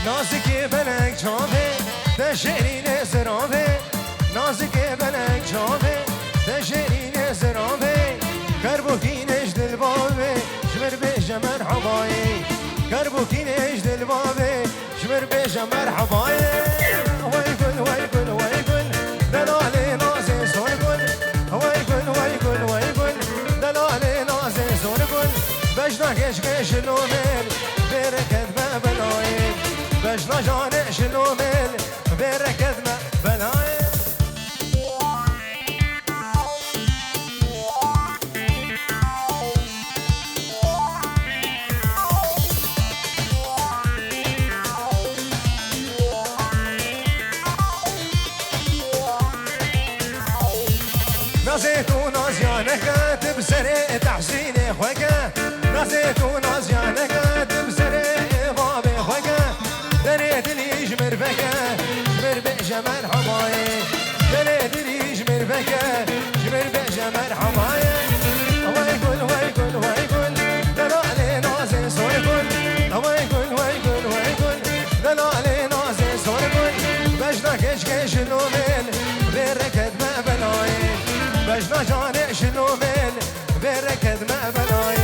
نازك بلک جامه دشرین زرامه نازک بلک جامه دشرین زرامه کربوکینش دل بابه جمر بیجه مرحبایی کربوکینش دل بابه جمر بیجه مرحبایی وای گل وای گل وای گل دلالی نازی سون گل وای گل وای گل وای گل دلالی نازی سون گل بجنا گش گش نومل برکت ببلایی بجنا جانش نومل برکت ببلایی نازيت ونازيانك تبسري تحسيني خوكا نازيت ونازيانك تبسري بابي خوكا دريت لي جمر بكا جمر بجمر حماي دريت لي جمر بكا جمر بجمر حماي ويقول ويقول ويقول دلالي نازي صوركل ويقول ويقول ويقول دلالي نازي صوركل بجنا كش كش نومين بركت ما بلاي بجنا جاني شنو من بركض ما بلاي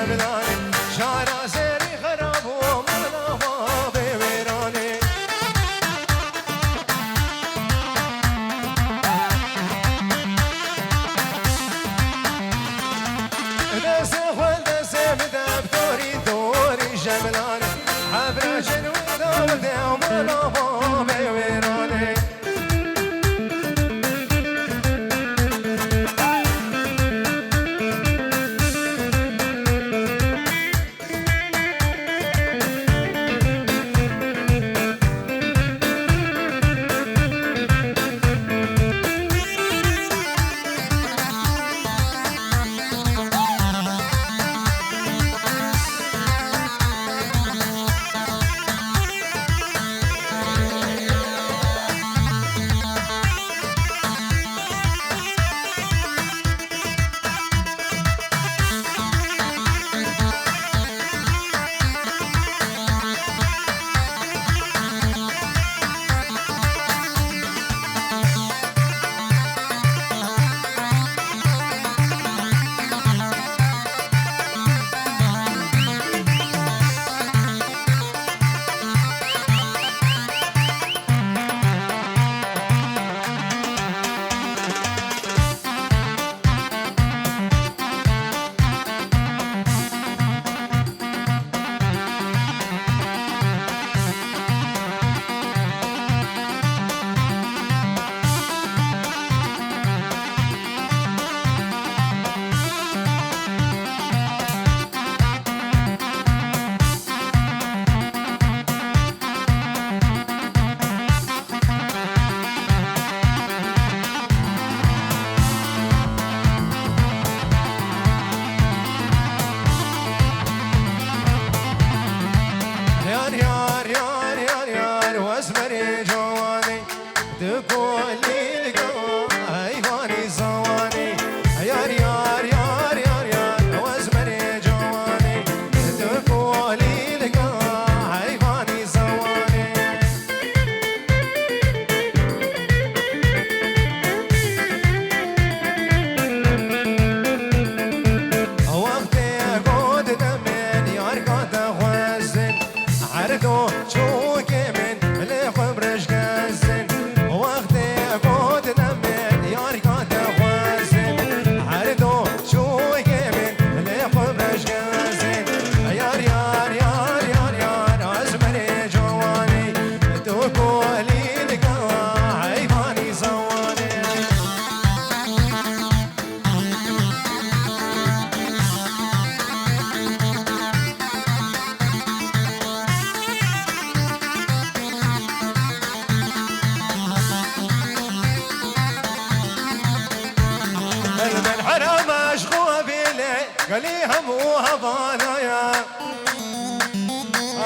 جبلاني شارع زيري خراب ومنافا بويراني دس خول دس بدب دوري دوري جبلاني عبر جنوي دور ديو منافا بويراني قالي هم وهضانا يا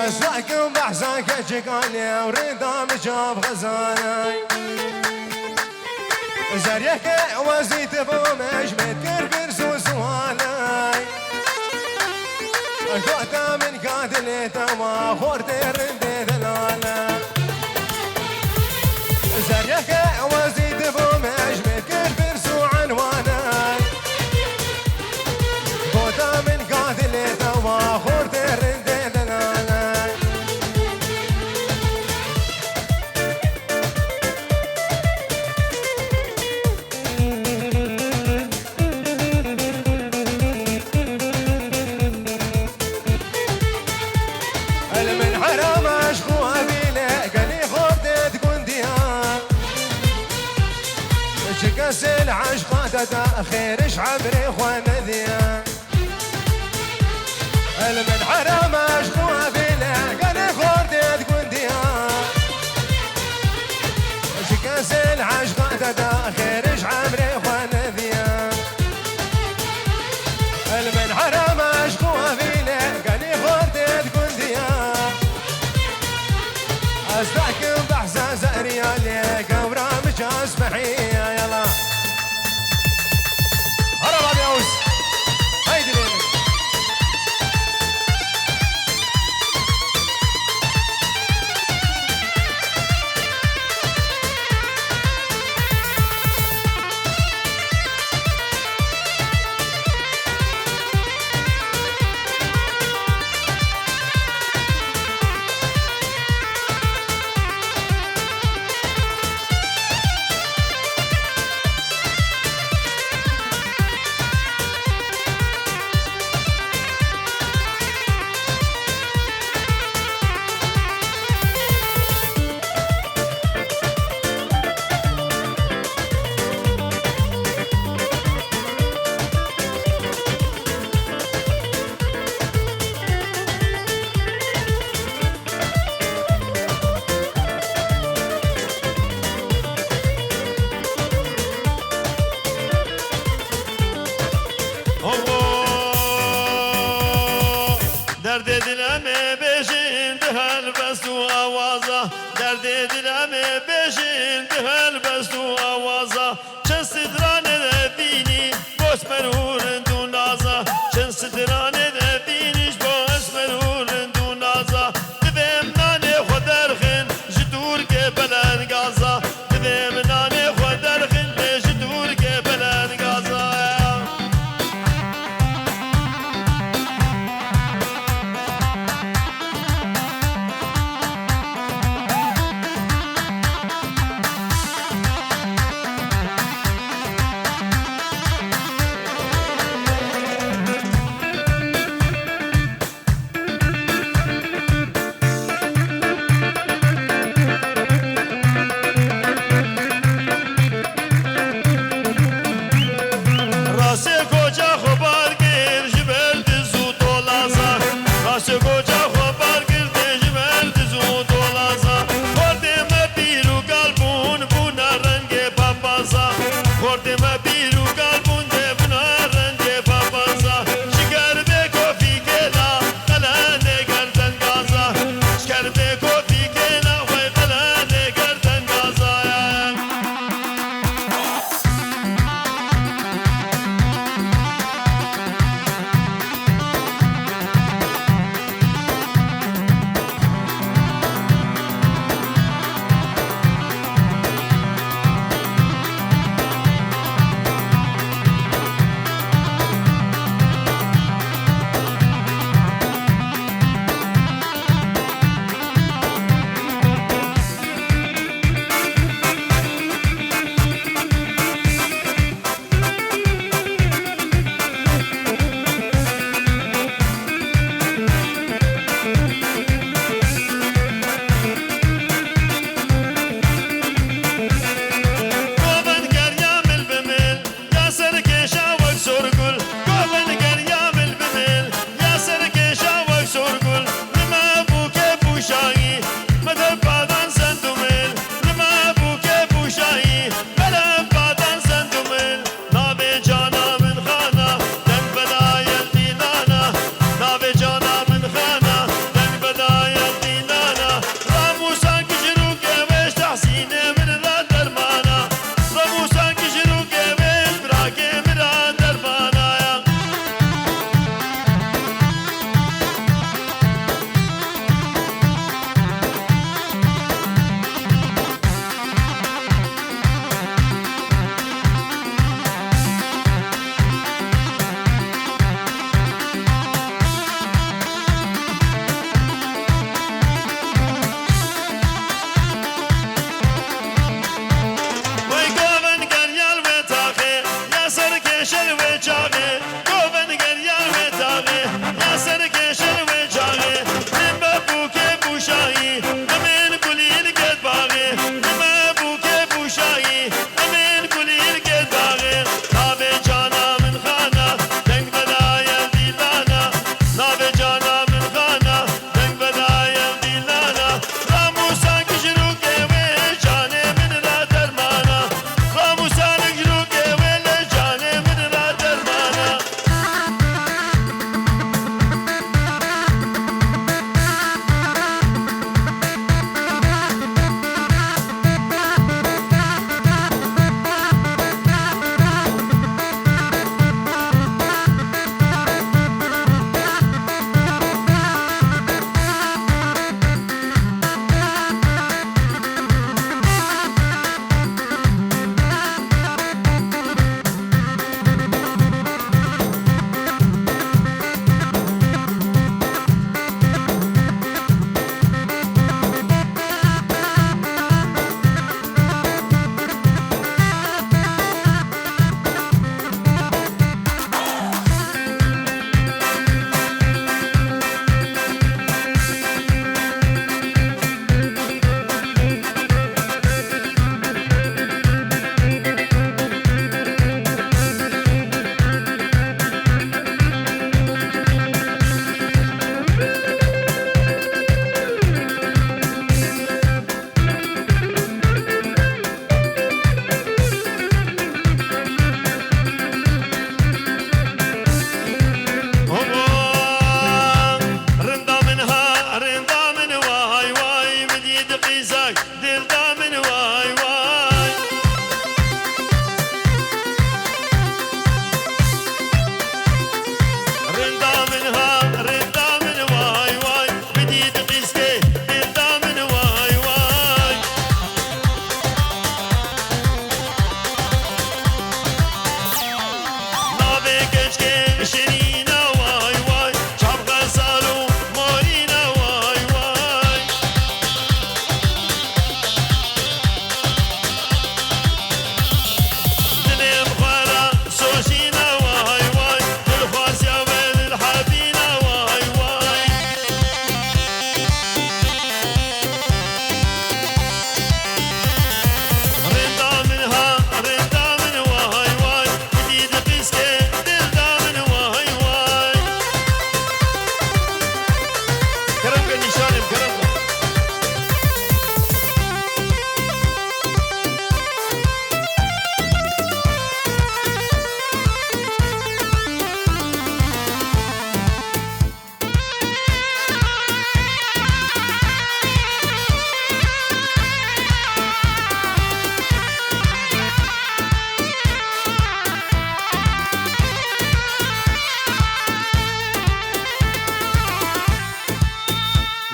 أزاكم بحزاك جقالي ورضا مجاب غزانا زريك وزيت بومش متكر برسو سوالاي قوتا من قاتل تما خورت رندي دلالا زريك وزيت بومش متكر برسو عنواناي قوتا من قاتل تما خورت رندي دلالا كسل عشقة خيرش عبري خوان ذيا من حرام عشقوا بلا قال خورد تكون ديا كسل عشقة خيرش عبري خوان ذيا من حرام عشقوا بلا قال خورد تكون ديا أصدقكم بحساس ريالي قبرة مش أسمحي يلا هرب أبي أوس هيدي ليلي درد دلم بشین به هلبست و آوازا درد دلم بشین به هلبست و آوازا چند سترانه بینی باش مرور دو نازا چند سترانه بینیش باش مرور دو نازا دویم نانه خود درخن جدور که بلند گازا دویم نانه خود درخن جدور که بلند گازا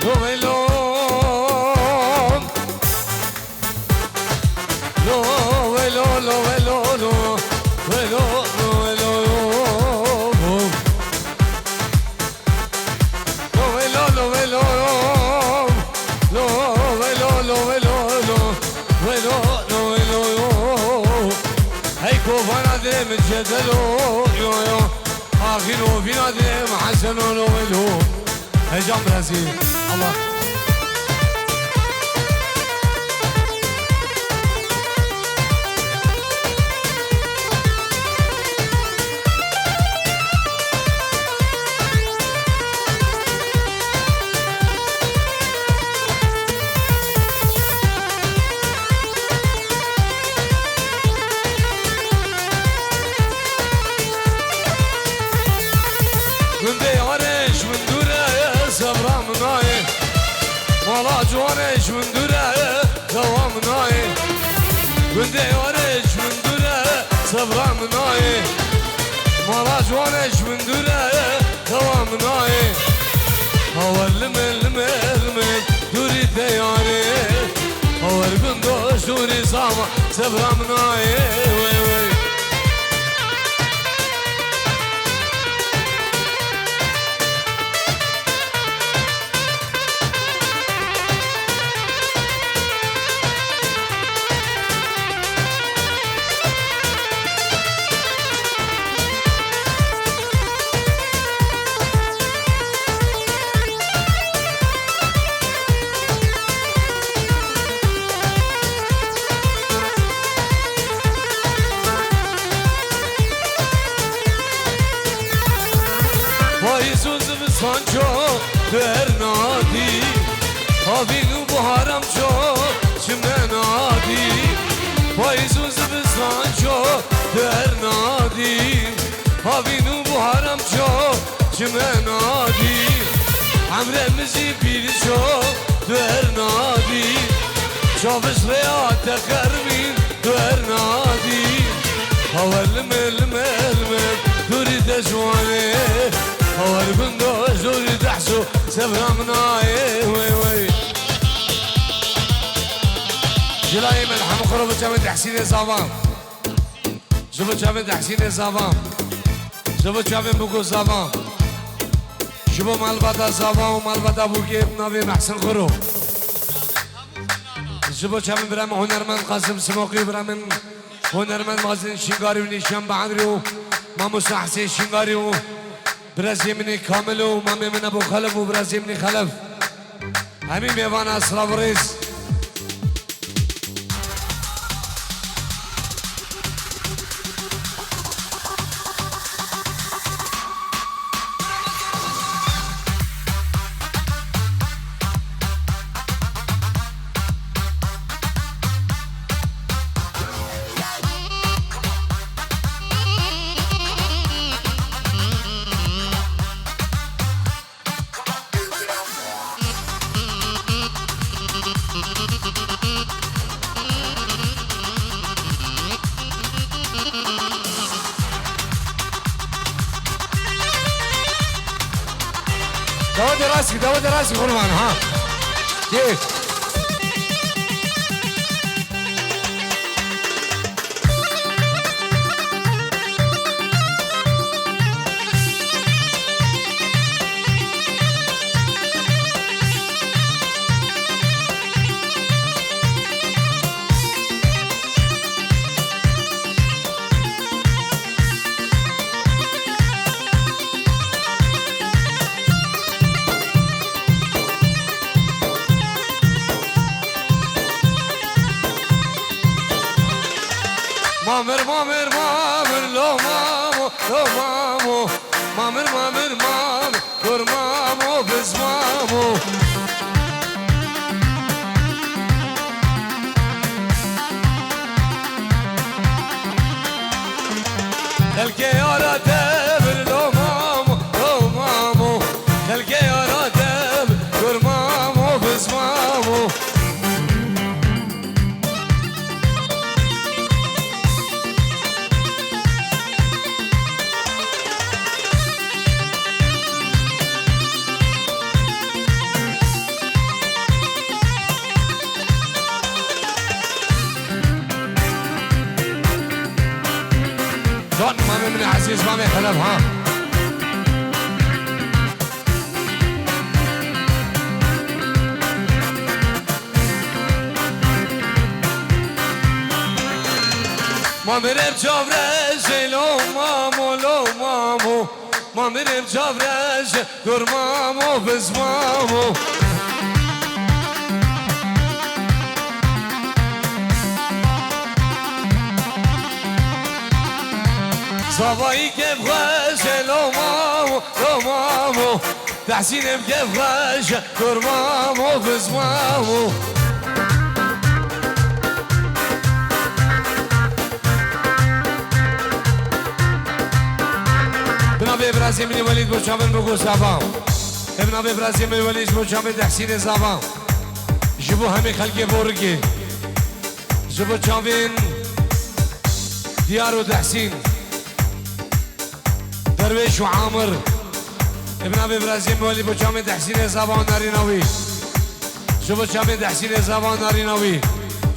لو ويلو لو ويلو لو ويلو لو ويلو لو ويلو لو ويلو لو ويلو لو ويلو لو ويلو لو ويلو لو ويلو هيكو فنادم الجدلو يو يو آخينو في نادم حسنو لو ويلو هجام برازيل الله جوانش من دوره دوام نای بنده وارش من دوره صبرم نای مالا جوانش من دوره دوام نای هول لمل لمل لمل دوری دیانه هول بندوش دوری ساما صبرم نای وی وی برنادی آبینو بهارم شو چمنادی پاییزو زمستان شو برنادی آبینو بهارم شو چمنادی عمرمزی پیر شو برنادی شابش ریات خرمین برنادی اول مل مل مل دوری دجوانه اول بندوش دوری دحسو سبنا مناي وي وي جلاي ملحم خرب جامد حسين صافان جبت جامد حسين صافان جبت جامد بوكو صافان جبت مالباتا صافان ومالباتا بوكي نبي محسن خرو جبت جامد برام هنرمن قاسم سموقي برام هنرمن مازن شنغاري ونيشان بعدريو ماموسا حسين شنغاريو برازيمني كاملو مامي من ابو خلف وبرازيمني خلف همي ميوان اسراف ريس داود راسي خرمان ها كيف مامر مامر مامر لو مامو لو مامو مامر مامر مامر كور مامو بز مامو خلقي يارا دبر لو مامو لو مامو خلقي يارا دبر كور مامو بز مامو عزیز مامی خلف ها ما میرم چاورش لو مامو لو مامو ما میرم چاورش دور مامو بز مامو صبایی که بخش لو مامو تحسینم که بخش دور مامو بز مامو ابن ابراهیم بن ولید بوچامن بگو زبان ابن ابراهیم بن ولید بوچامن تحسین زبان جبو همه خلق بورگی جبو چاوین دیار و تحسین درویش و عامر ابن ابراهیم بن ولید بوچامن تحسین زبان نارینوی جبو چاوین تحسین زبان نارینوی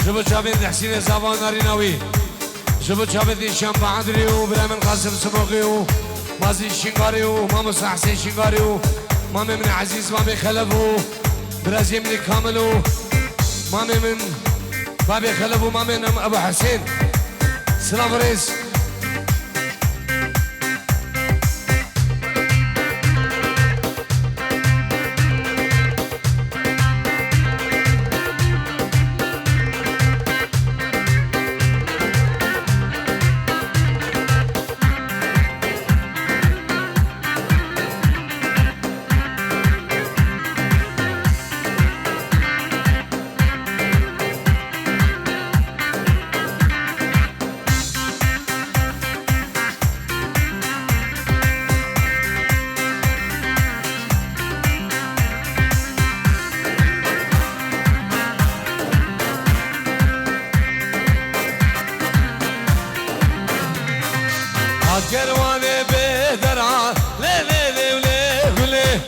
جبو چاوین تحسین زبان نارینوی جبو چاوین دیشان بعدری و برامن قاسم سموقی و مازی شنگاری و مامو حسین شنگاری و مامي من عزیز مامي خلف و برازي من کامل و مامي من بابي خلف و مامي من ابو حسين سلام رئيس كرواني بدرع لي لي لي ولي ولي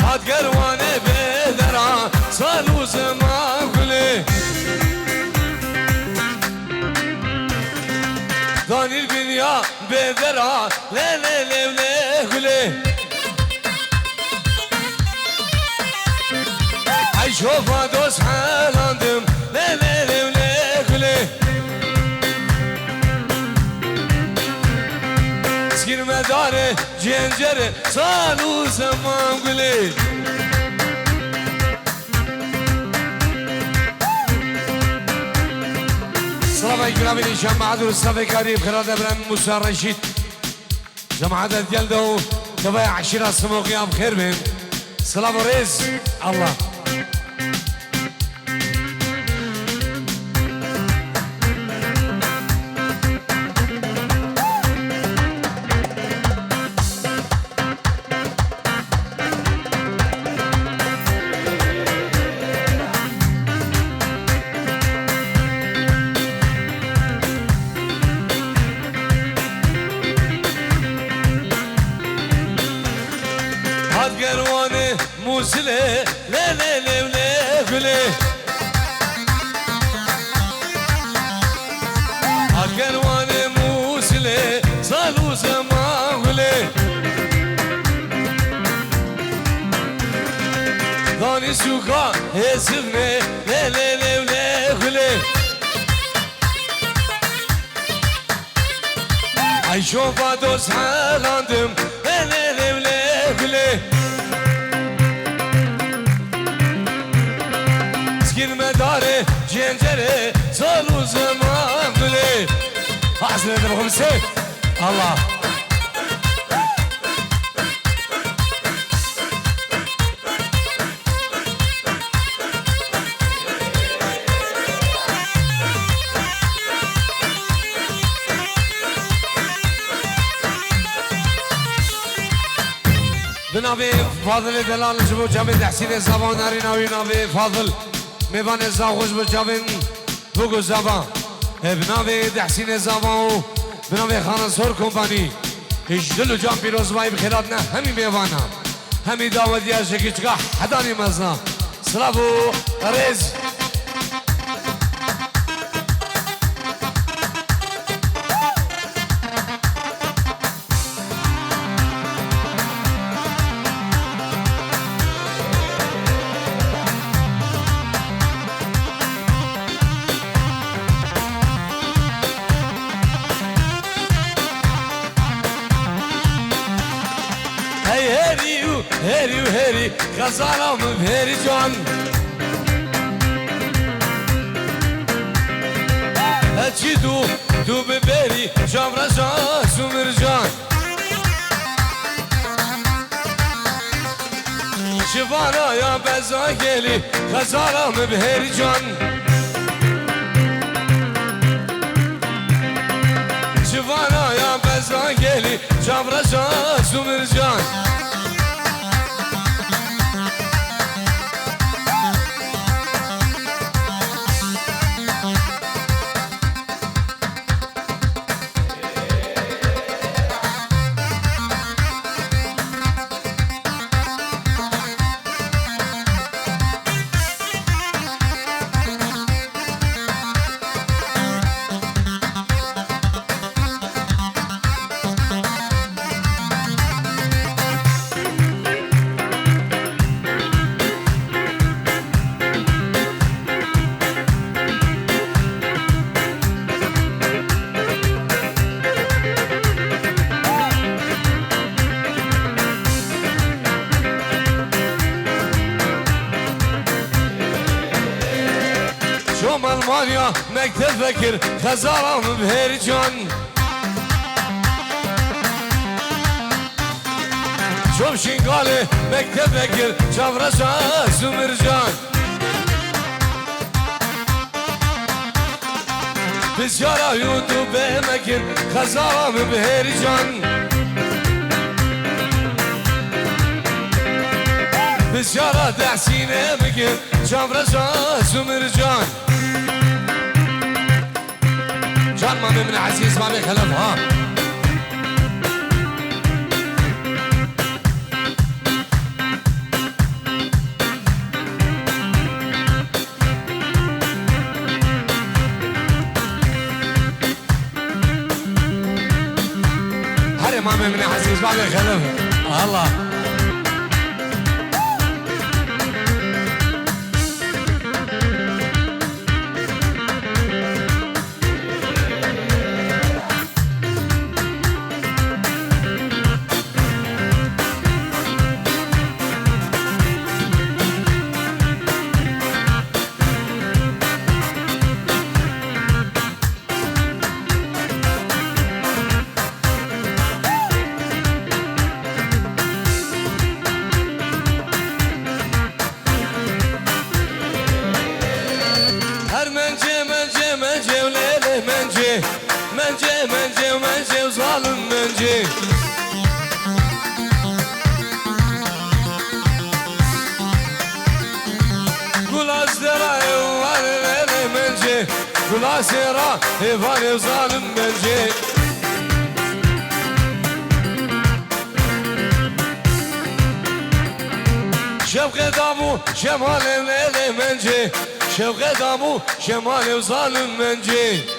هاد كرواني بدرع صاروا زمان ولي داني البنيا بدرع لي لي لي ولي ولي عيشوفا دوس حالاندم لي لي لي ولي ولي سكين مدار جنجر صالو زمان قليل السلام عليكم جناب جماعة والصف الكريم خيرات ابراهيم موسى الرشيد جماعة الجلدة تبع عشيرة السموقية بخير بهم سلام وريز الله موسلي لي لي لي ولي ولي هالكرواني موسلي صالوا زمان ولي داني سوكا هسفني لي لي لي ولي ولي عيشو بادوس حالاندم لي لي لي ولي ولي المدار جنجري صالوا زمان بلي احسن هذا بخمسة الله بنابي فاضل دلال جبو جامع تحسين زبان ناريناوي نابي فاضل میوان زاغوش بجاوین بگو زبان بنابه تحسین زبان و بنابه خانسور کمپانی هیچ دل و جان پیروز مایی بخیرات نه همی میوانا همی داودی از شکیچگاه حدانی مزنا سلام و ریز هری و هری غزالم هری جان هچی تو ببری جام رجان سومر جان شوانا یا بزا گلی غزالم هری جان شوانا یا بزا گلی جام رجان سومر جان Almanya mektep bekir Kazaram her can Şom şingali mektep bekir Çavrasa Sümercan Biz yara YouTube mekir Kazaram her can Biz yara dehsine mekir Çavrasa Sümercan جان مامي من عزيز مامي خلفها هري مامي من عزيز مامي خلفها الله منجي وظالم منجي قول أزدرا وغالي منجي قول أسيرا إيفاني وظالم منجي شبقي دامو شمالي وليلي منجي شبقي دامو شمالي وظالم منجي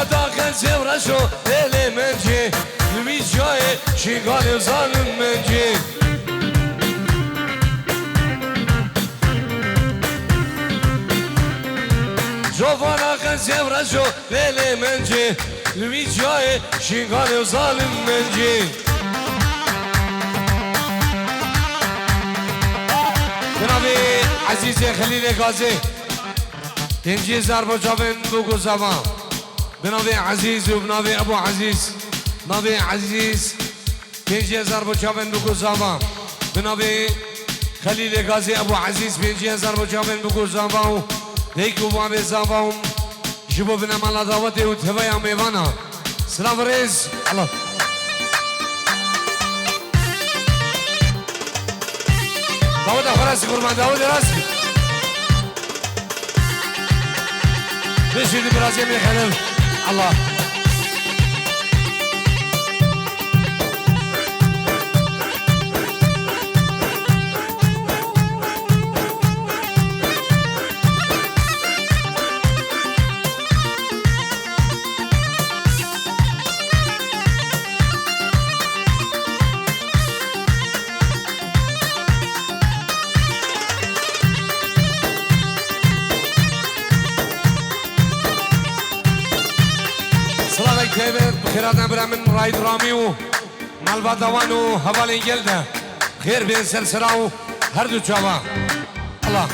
داخل سورشو ليلي منجي الميت جاي شيقالي وظالم منجي شوفوا داخل سورشو ليلي منجي الميت جاي شيقالي وظالم منجي جنابي عزيزي خليلي غازي تنجي زربو جابن بوكو زمان بنابي عزيز وبنابي ابو عزيز نابي عزيز بينجي هزار بو چاون بگو زاما بنابي خليل غازي ابو عزيز بينجي هزار بو چاون بگو زاما ديكو بابي زاما جبو بنا مالا دعوتي وتهويا ميوانا سلام ريز الله داود فراسي قربان داود راسي بشير برازي من خلف الله كيف بخيراتنا برامن رايد راميو مالبا دوانو هوالي جلده خير بين سلسلاو هردو جوا الله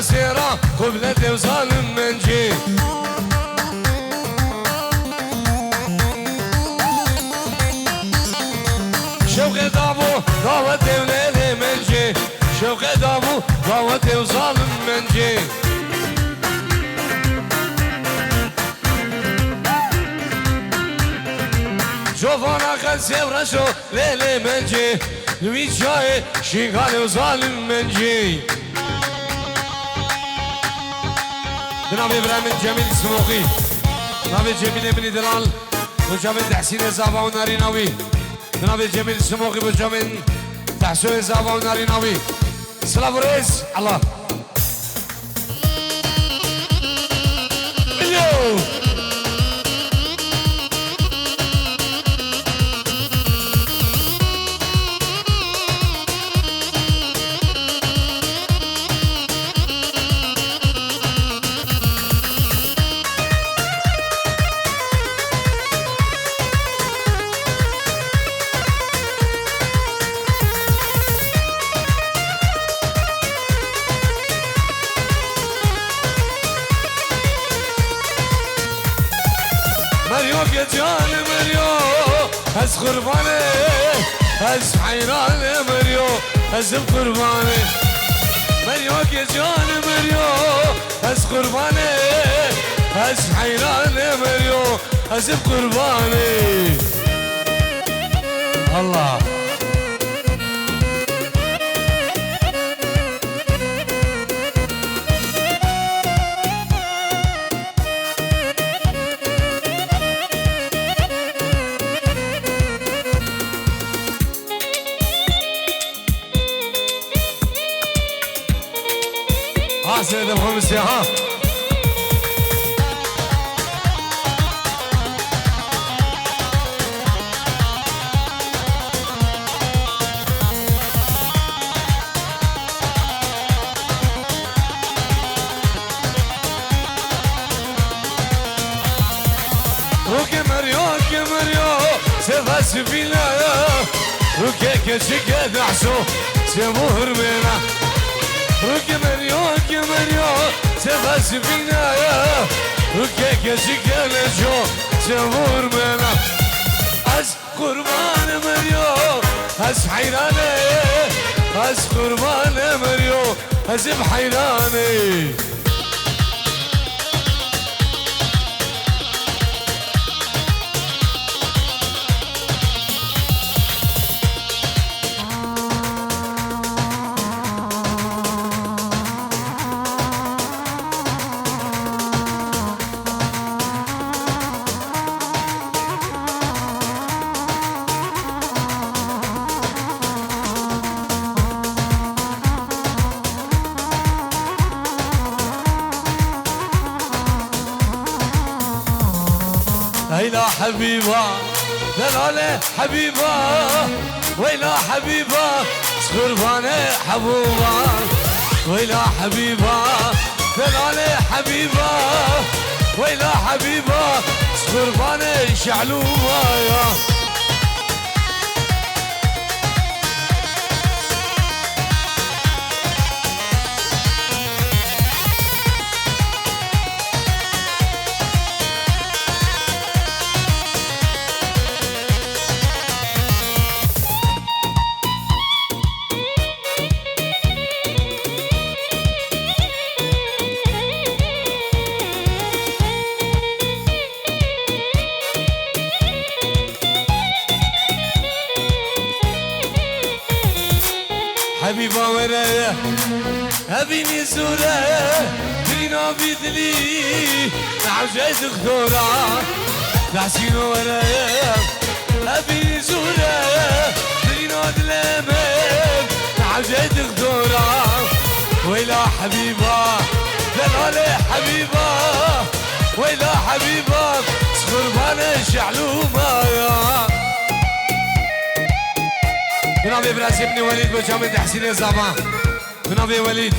سيرا قبلة وظالم منجي شوقي دابو ضاوتي وليلي منجي شوقي دابو ضاوتي وظالم منجي جوفانا خلسي ورشو ليلي منجي لويت جاي شيغالي وظالم منجي جناب ابراهيم جميل السموقي جناب جميل بن دلال وجناب تحسين زافا وناريناوي جناب جميل السموقي وجناب تحسين زافا وناريناوي سلام رئيس الله اليوم جان مريو هز قرباني هز حيران مريو هز قرباني مريو جان مريو هز قرباني هز حيران مريو هز قرباني الله سيدة الخمس يا ها روكي مريو سيفا سفينة روكي كشكة دعسو سيبو هرمينا روكي مريو سيفا سفينة روكي كشكة نشو سيبو هرمينا هز قربان مريو هز حيراني هز قربان مريو هز بحيراني ويلا حبيبة دلالة حبيبة ويلا حبيبة سخربانة حبوبة ويلا حبيبة دلالة حبيبة ويلا حبيبة سخربانة شعلوبة حبيبة ورايا هبيني زورة دينا بيدلي نعجي دكتورة تحسين ورايا هبيني زورة دينا دلامن نعجي دكتورة ويلا حبيبة دلالي حبيبة ويلا حبيبة سخربانة شعلومة بنابي براسي وليد بجامد حسين الزبان بنابي وليد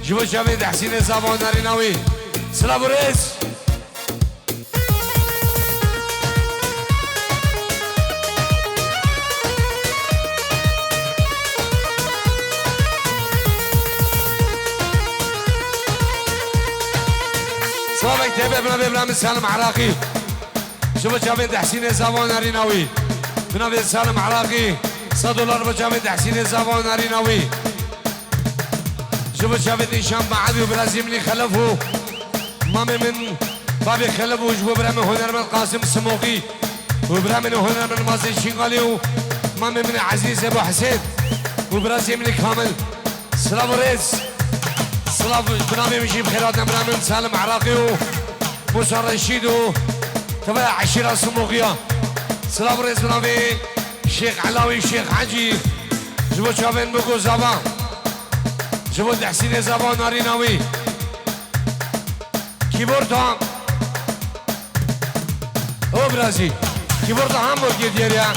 جبو جامد حسين الزبان ناريناوي سلام رئيس صوبك تابع بنابي برامج سالم عراقي جبو جامد حسين الزبان ناريناوي بنابي سالم عراقي $100 بجامد حسين الزبان ناريناوي جبو جامد نشان بعدي وبرازيمني خلفه مامي من بابي خلفه وجبو برامي هنرمن قاسم السموقي وبرامي هنرمن مازن الشنغالي ومامي من عزيز ابو حسين وبرازيمني كامل سلام ريس سلام بنامي مشي بخيراتنا برامي سالم عراقي وموسى رشيد تبع عشيرة سموقية سلام ريس بنامي شيخ علاوي شيخ حجي جبو شابين بقو زبان جبو حسين زبان ناريناوي كيبورتا او برازي كيبورتا هامبورغ ديالها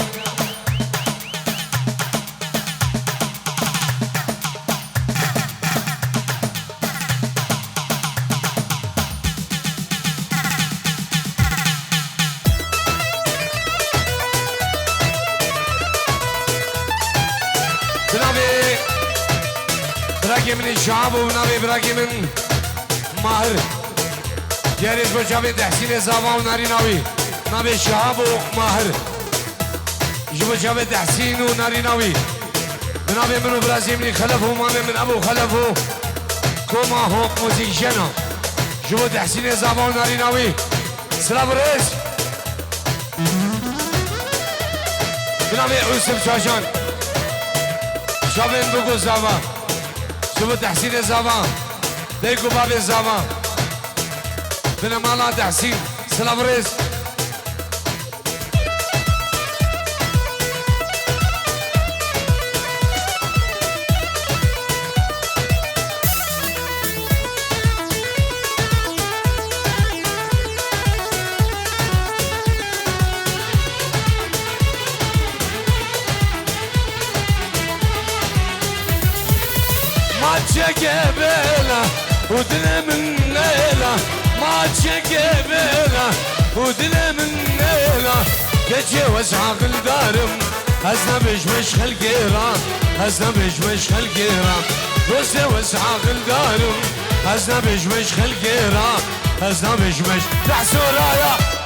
براكي من الشعب ونبي براكي من ماهر جاريس بشابي تحسين زابا وناريناوي نبي الشعب وماهر جبو شابي تحسين وناريناوي نبي منو براسي من خلفه ومامي من ابو خلفه كوما هوك موزيشنا جبو تحسين زابا وناريناوي سلام رئيس نبي يوسف شاشان شابين بقو زابا شوفوا تحسين الزمان ديكو بابي الزمان بنا مالا تحسين سلام ريس جبلة ودنا من ليلة ما جبلة ودنا من ليلة كجي وسعى الدارم هزنا مش خلقيرا هزنا مش خلقيرا وسع وسعى الدارم هزنا مش خلقيرا هزنا مش تحسورايا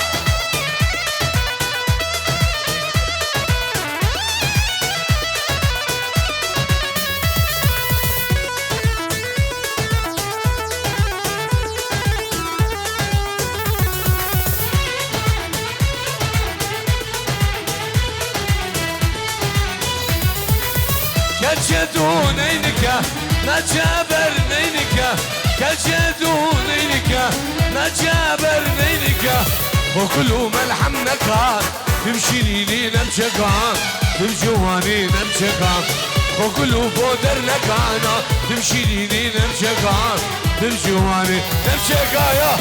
كالجدون عينك نجابر نينك كالجدون عينك نجابر نينك وكل ملحمنك تمشي لي نمشكا تمشواني نمشكا وكل بودرنك انا تمشي لي نمشكا تمشواني نمشكا يا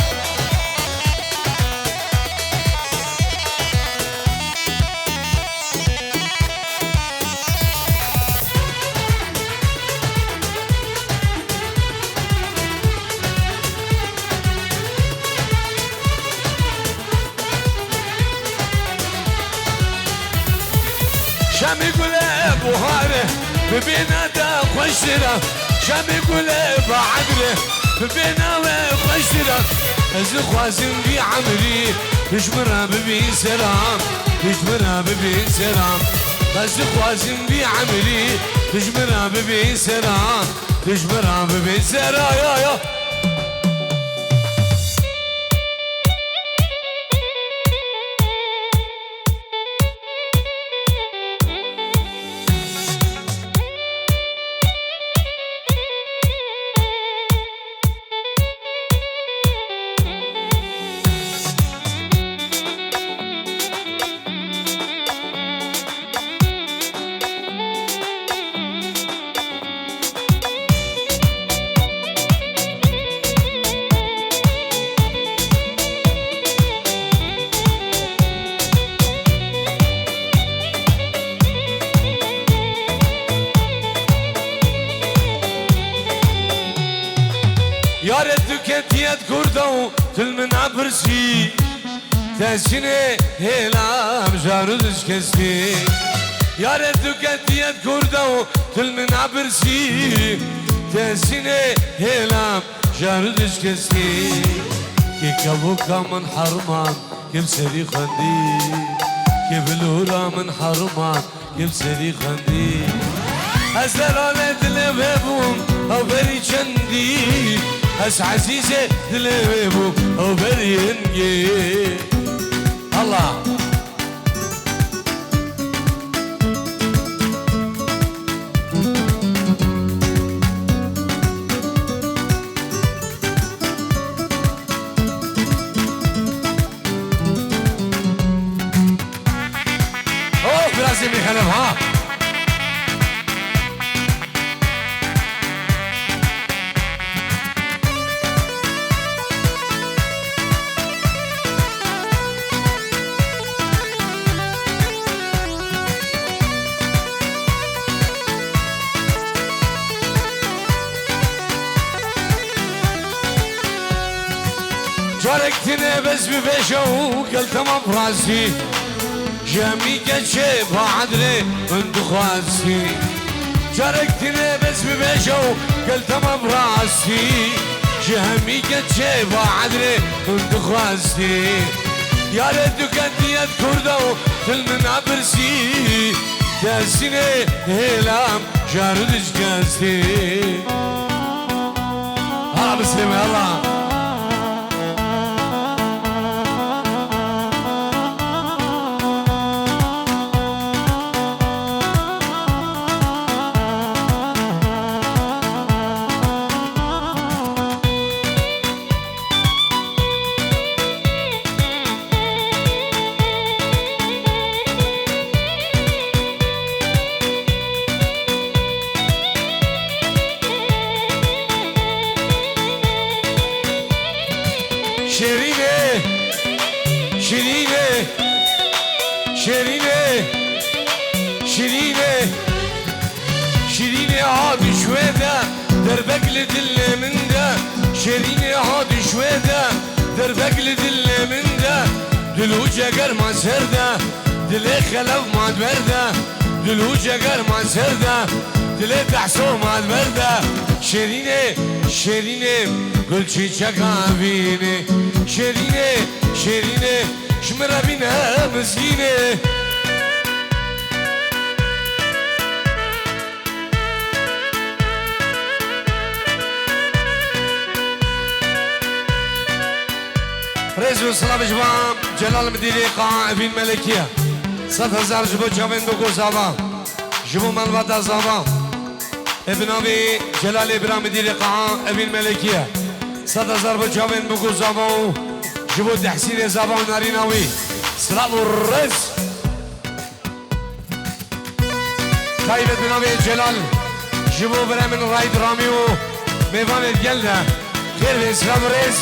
شام يقول ابو هاره ببينا دا خشره شام يقول ابو عدره ببينا وخشره از خوازم بي عمري تجمرها ببي سرام تجمرها ببي سرام از خوازم بي عمري تجمرها ببي سرام تجمرها ببي سرام يا يارد دكتيت كردو تلمن عبرسي تسيني هلام جارودش كسي يارد دكتيت كردو تلمن عبرسي تسيني هلام جارودش كسي كي كابوكا من حرمان كيف سري خندي كبلورا من حرمان كيف سري خندي أزرالة دلبهم أو بري چندي أس عزيزة دلبهم أو بري هنجي الله أوه برازي بيخلف ها شاركتني بس بفيشو قلت ما براسي جامي كتشي بعدري انت خاسي شاركتني بس بفيشو قلت ما براسي جامي كتشي بعدري انت خاسي يا ريت كنتيت كردو تلمن عبرسي داسيني هلام جاردش كاسي هلا بسلمة يلا شيريني شيريني شيريني شيريني شيريني عادي شويدة دربك لدل من ده شيريني عادي شويدة دربك لدل من ده دلوجة قرمة سردة دلي خلف مع البردة دلوجة قرمة سردة دلي تحسو مع البردة شيريني شيريني قل شي شكافيني شيريني شيريني شمرة بينا مسكينة رئيس وصلاة بجماعة جلال مديري قاعة في الملكية 100,000 جبو جابين بكو زابا جبو ملبطة زابا ابن أبي جلال إبراهيم مديري قاعة في الملكية 100,000 بو جابين بكو زابا جبو تحسين زابا وناريناوي سلام الرز طيب ابن أبي جلال جبو برامن راي دراميو ميفان الجلدة خير في سلام الرز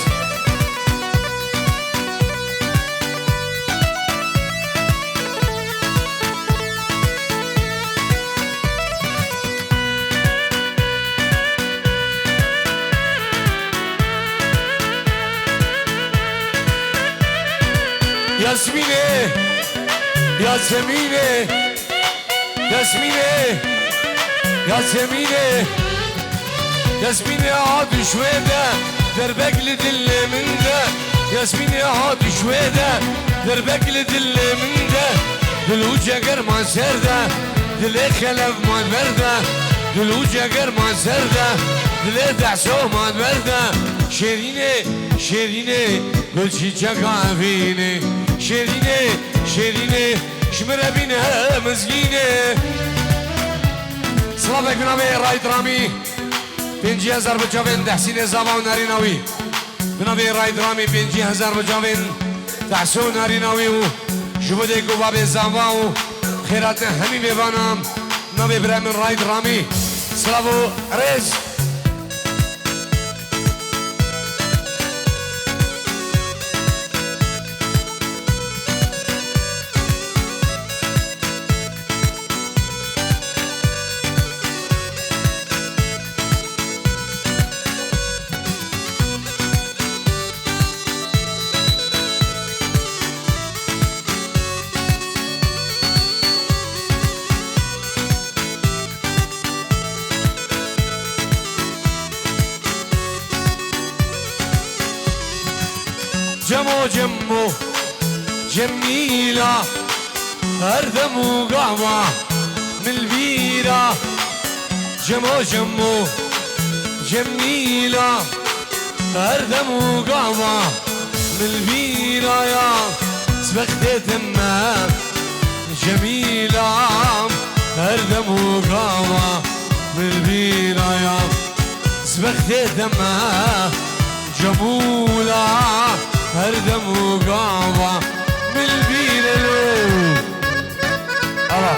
ياسمينة ياسمينة ياسمينة ياسمينة ياسمينة عاد شويدة دربك لدل من ده ياسمينة عاد شويدة دربك لدل من ده دلوجة قرمة سردة دلي خلف مع البردة دلوجة قرمة سردة دلي تحسو مع البردة شيرينة شيرينة قل شي شكافيني شيريني شيريني شمرة بينا مسكينة سلامك بنامي راي درامي 50,000 بجافين تحسين زابا وناريناوي بنامي راي درامي 50,000 بجافين تحسون ناريناوي جبوديكو بابي زابا خيراتنا همي بيبانام نامي برامي راي درامي سلامو ريز جمو جمو جميلة هردم وقعوة من البيرة جمو جمو جميلة هردم وقعوة من البيرة يا سبختي تمام جميلة هردم وقعوة من البيرة يا سبختي تمام جمولة هردم وقعوة من البيرة لو الله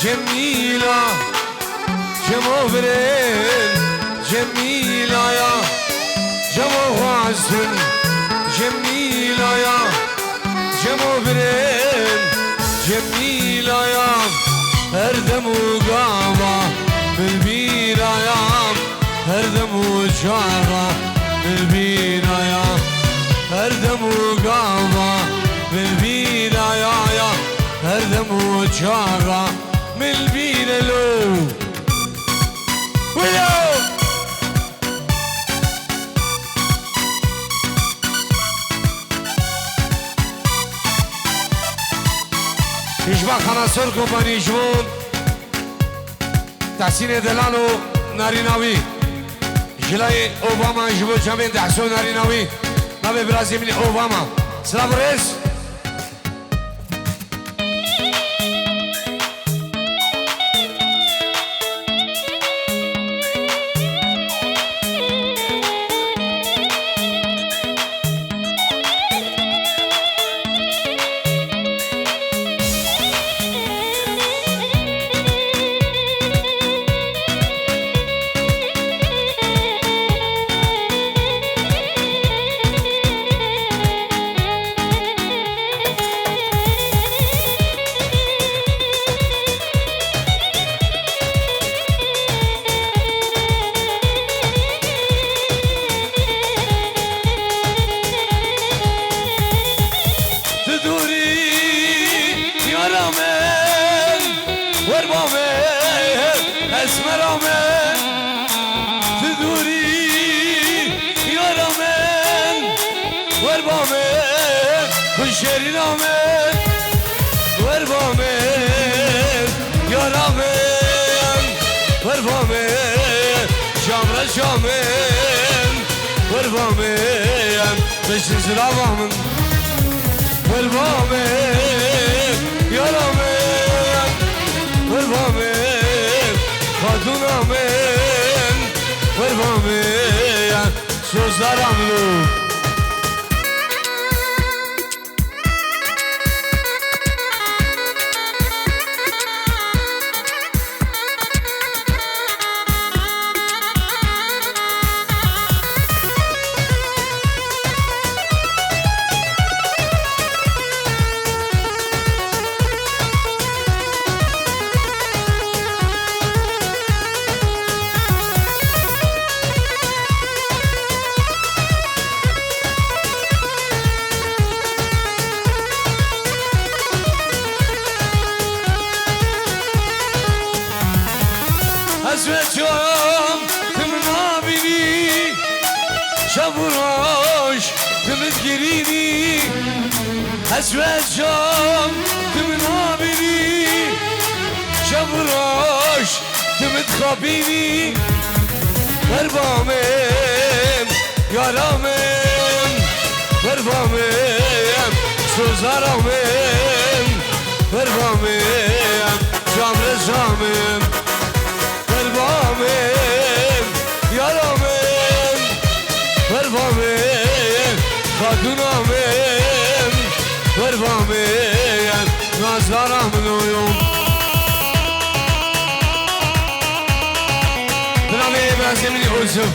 جميلة جمو برين جميلة يا جمو غازن جميلة يا جمو برين جميلة يا هردم وقامة بالبيرة يا هردم وشارة بالبيرة يا هردم وقامة بالبيرة يا هردم وشارة من البيرة لو ولو يشبع خناصر كومباني جون تحسين دلالو ناريناوي جلاي اوباما جبو جامين تحسون ناريناوي نبي برازيل من اوباما سلام رئيس شيرين آمد وربامد یار آمد وربامد شامر شامد وربامد بشت زرابامد وربامد یار آمد وربامد خاتون آمد وربامد سوزدار آمدو حسرتم تم نابینی شب و روش تمت گرینی حسرتم تم نابینی شب و روش تمت خوابینی وربامم یارامم وربامم سوزارامم وربامم جام رزامم وربامم یارامم وربامم خاتونامم وربامم نازدارم نویم برامیم برازي من يوسف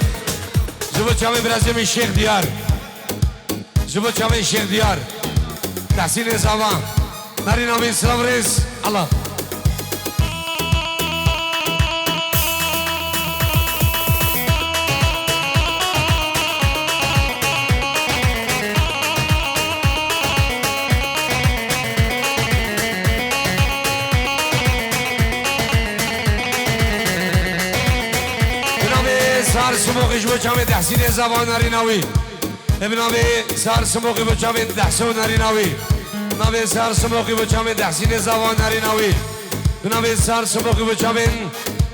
جبو چامي برازي من الشيخ ديار جبو چامي الشيخ ديار تحسين زمان نارينا من سلام ريس الله سار سموقي جبو چامي تحسين زمان ناريناوي ابنامي سار سموقي بو چامي تحسون ناريناوي نامي سار سموقي بو چامي تحسين زمان ناريناوي نامي سار سموقي بو چامي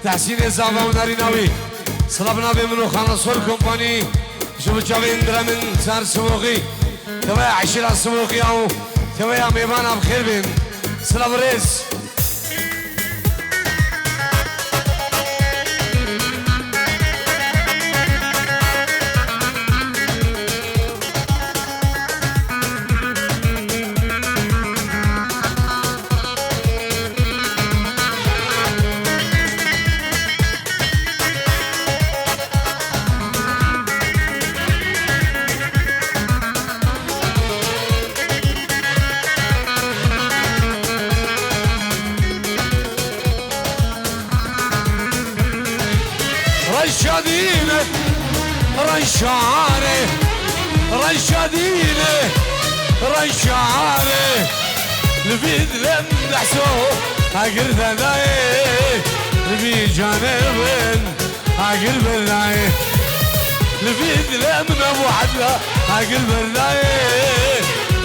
تحسين زمان ناريناوي سلام نبي منو خانصور كومباني جبو چامي درمن سار سموقي توا عشرة سموقي او توا ميمانا بخير بين سلام ريس رشادينه رشاره رشادينه رشاره لبيد لم دحسو اقر ذناي لبي جانبن اقر بلاي لبيد لم ابو حدا اقر بلاي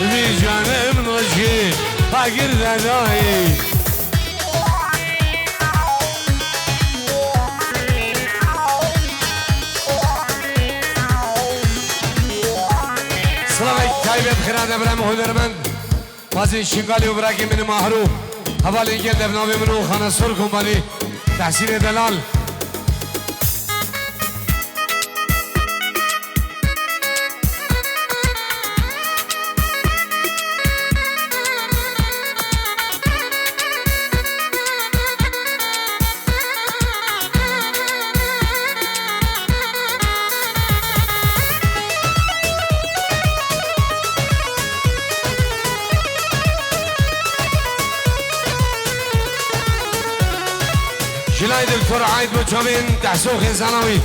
لبي جانبن رشي اقر ذناي تايبه بخيرات ابراهيم هنرمند مازن شنغالي وبراكي من ماهرو حوالي كده بنامي منو خانصور كومباني تحسين دلال جلاي دكتور عايد بوچامين تحسو خزانوي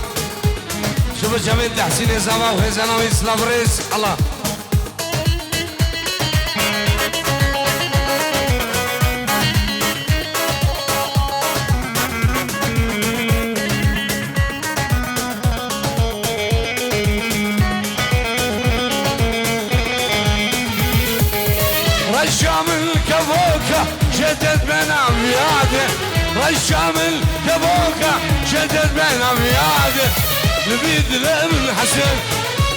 شو بوچامين تحسين زوا خزانوي سلافريس الله رشام الكبوكة شدد من عمياده رشام الكبوكة شدد بين أبياده لبيد لمن حسن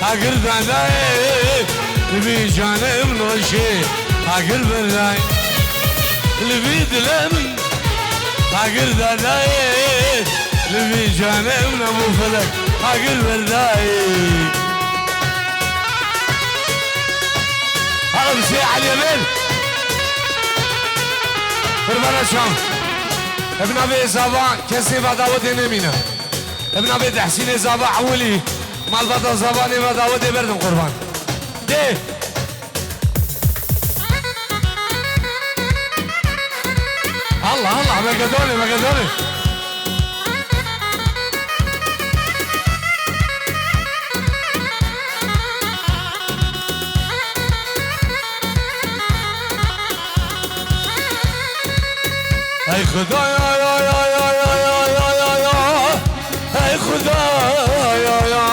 أقر ذناي لبي جانب رشي أقر بلاي لبيد لمن أقر ذناي لبي جانب أبو فلك أقر بلاي هذا بسيء على اليمين فربنا شام ابن ابي زابا كسي بداوت نمينا ابن ابي تحسين زابا عولي مال بدا زابا ني بداوت بردم قربان دي الله الله مقدوني مقدوني اي خدايا يا يا يا يا يا يا يا اي خدايا يا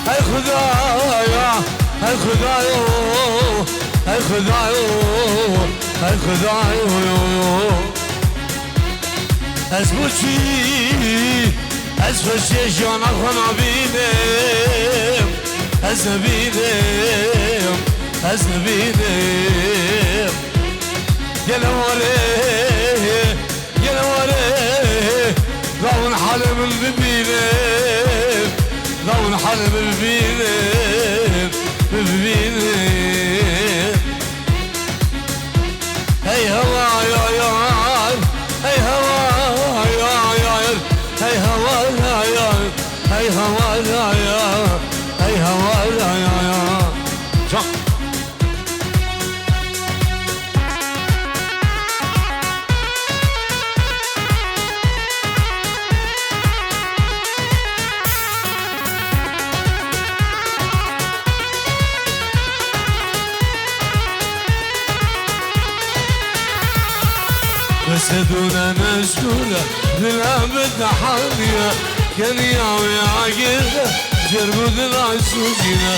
اي خدايا اي خدايا اي خدايا اي خدايا اسبوشي اسفشي جانا خنا بيدم اسبيدم اسبيدم يا لوري يا لوري ضون حلم البينه ضون حلم البينه البينه هي هوا يا يا هي هوا يا يا هي هوا يا ای هوایا ای هوایا جان بسدونا مشغولة ذنب التحانية كنيا ويعقيدة جربود العسوجينة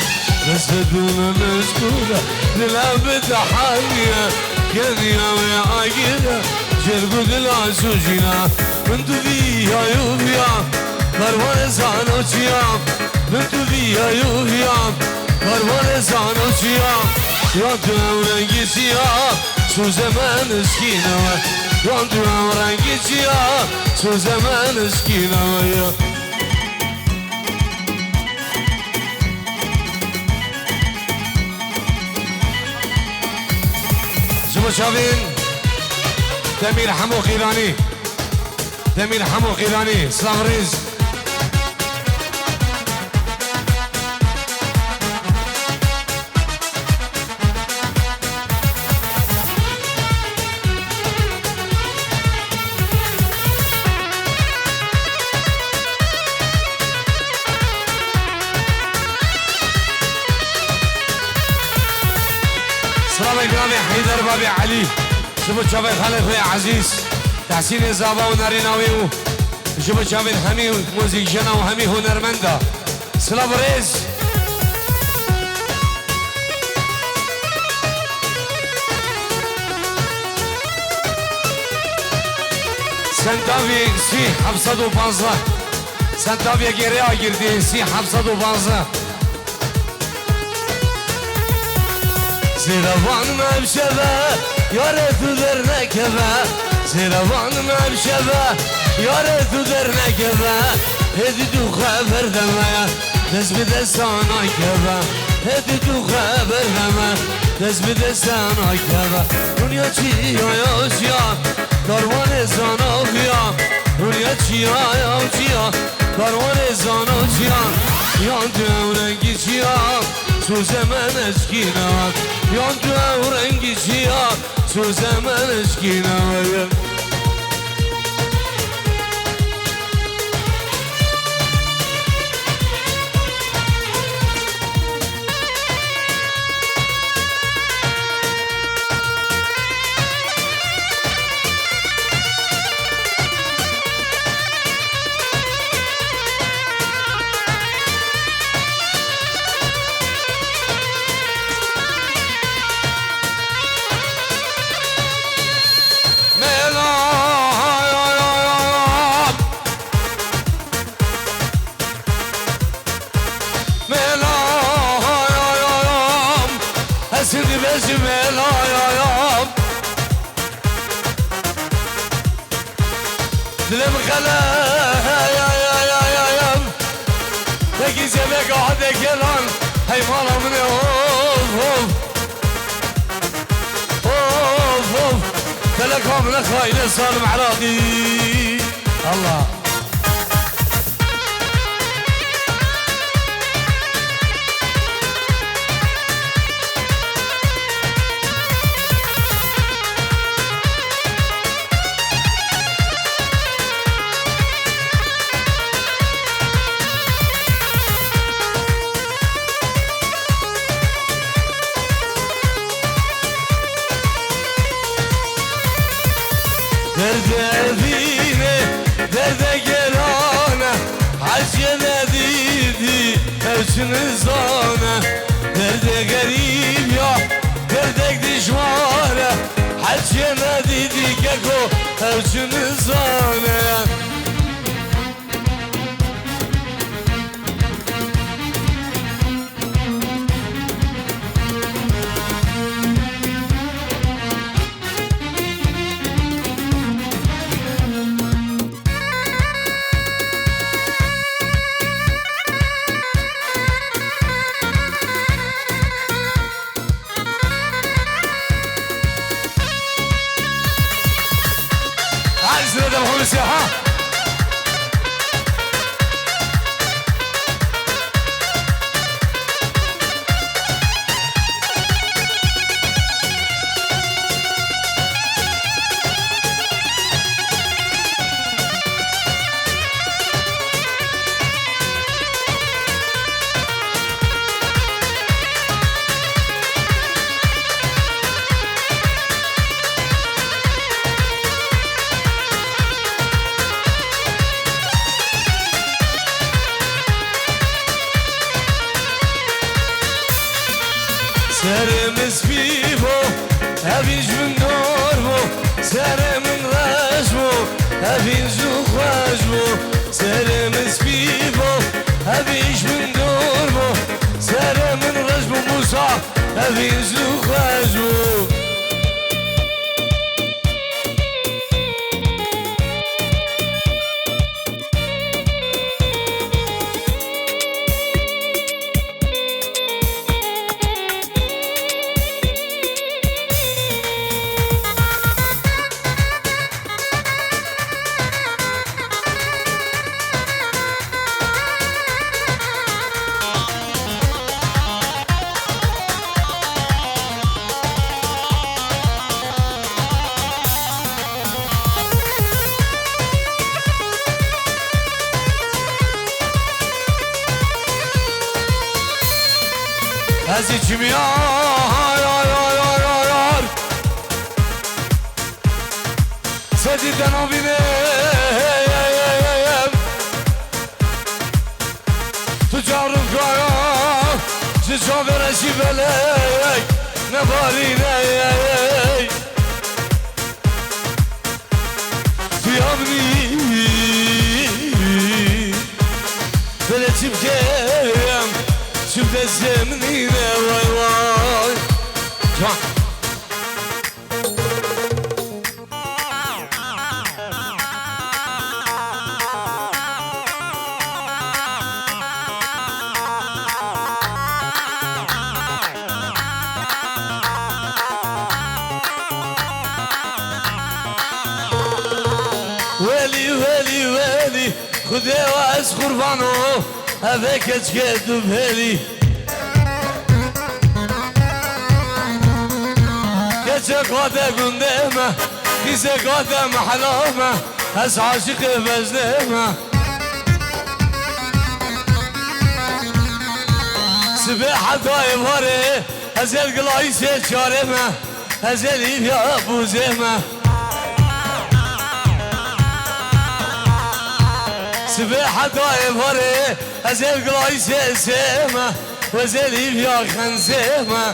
بسدونا مشغولة ذنب التحانية كنيا ويعقيدة جربود العسوجينة انتو بيها يوفيا كاروان زانوشيا انتو بيها يوفيا كاروان زانوشيا يا دورنگی سیاه سوز من اسکینه یا دورنگی سیاه سوز من اسکینه شما شاوین دمیر حمو خیرانی دمیر حمو خیرانی سلام ریز سلام اکرامی حیدر بابی علی شما چاوی خاله خوی عزیز تحسین زابا و ناریناوی و شما چاوی همی موزیکشن و همی هنرمنده سلام ریز سنتاوی سی 715 سنتاوی گیره آگیردی سی 715 زیروان مبشبه یاره تو در نکبه زیروان مبشبه یاره تو در نکبه هدی تو خبر دمه دست به دستان آکبه هدی تو خبر دمه دست به دستان آکبه دنیا چی آیا چیا کاروان زانا بیا دنیا چی آیا چیا کاروان زانا چیا یا دورنگی چیا سوز من اشکینه یا دورنگی چیا سوز من اشکینه سيدي بجمل يا دلم خلا يا تجي زبك وحدك يلان هاي مالا من اوف تلقى من خاين صار معراضي الله درد فيني درد قلانه عجل ديدي اوشن زانه درد غريب يا دردك دشواره عجل ديدي كاكو اوشن زانه عايز ندم خمسة ها سرمز فی بو هفیج من دور بو سرم رش بو هفیج خوش بو سرمز فی بو هفیج من دور بو سرم رش بو موسا هفیج خوش بو هزی چمی آر سدی دنو بینم تو جارم کارم چه جا برشی بلک نباری نی تویامنی بله چیم کم شوف الزمني واي واي جوان ويلي ويلي ويلي خذي واس قربانو هذاك تشكد بهالي كتشك غدا قندامة كيسك غدا محلامة هس عاشق بزنامة سباحة طايب هاري هزال قلايس شارمة هزال يا أبو زيمة سباحة طايب هاري هزال قلايس سيمة وزال يا خنزيمة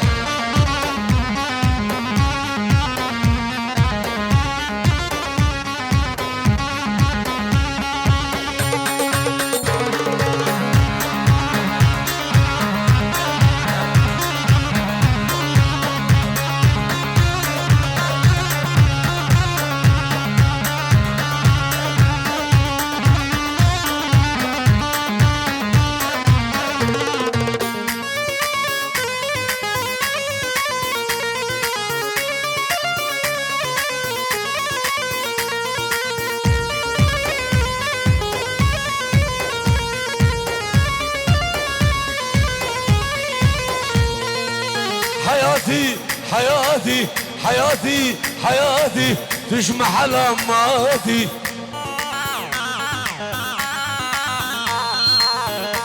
حياتي حياتي حياتي حياتي تجمع لماتي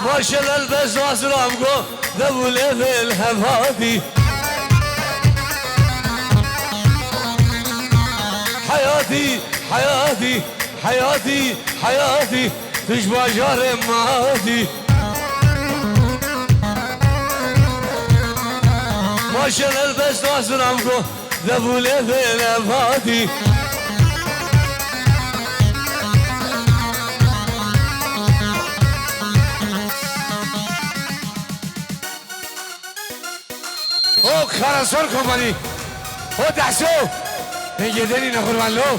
ما شاء الله البس واسرامكو ذبوا في الهفاتي حياتي حياتي حياتي حياتي تجمع جارماتي ما شاء الله البس واسرامكو ذبوا في الهفاتي او خراسان کمپانی او دحسو یه دنی نخورمان لو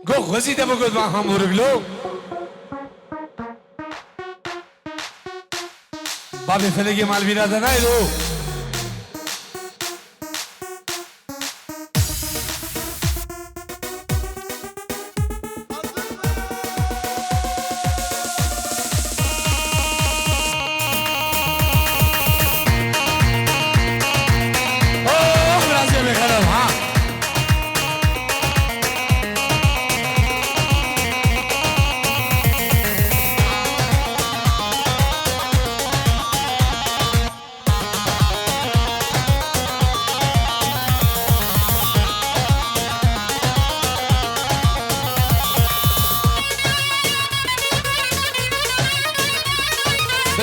گو خوزیده بگود با هم برگلو بابی فلگی مال بینا دنایلو اوه برازیل خراب ها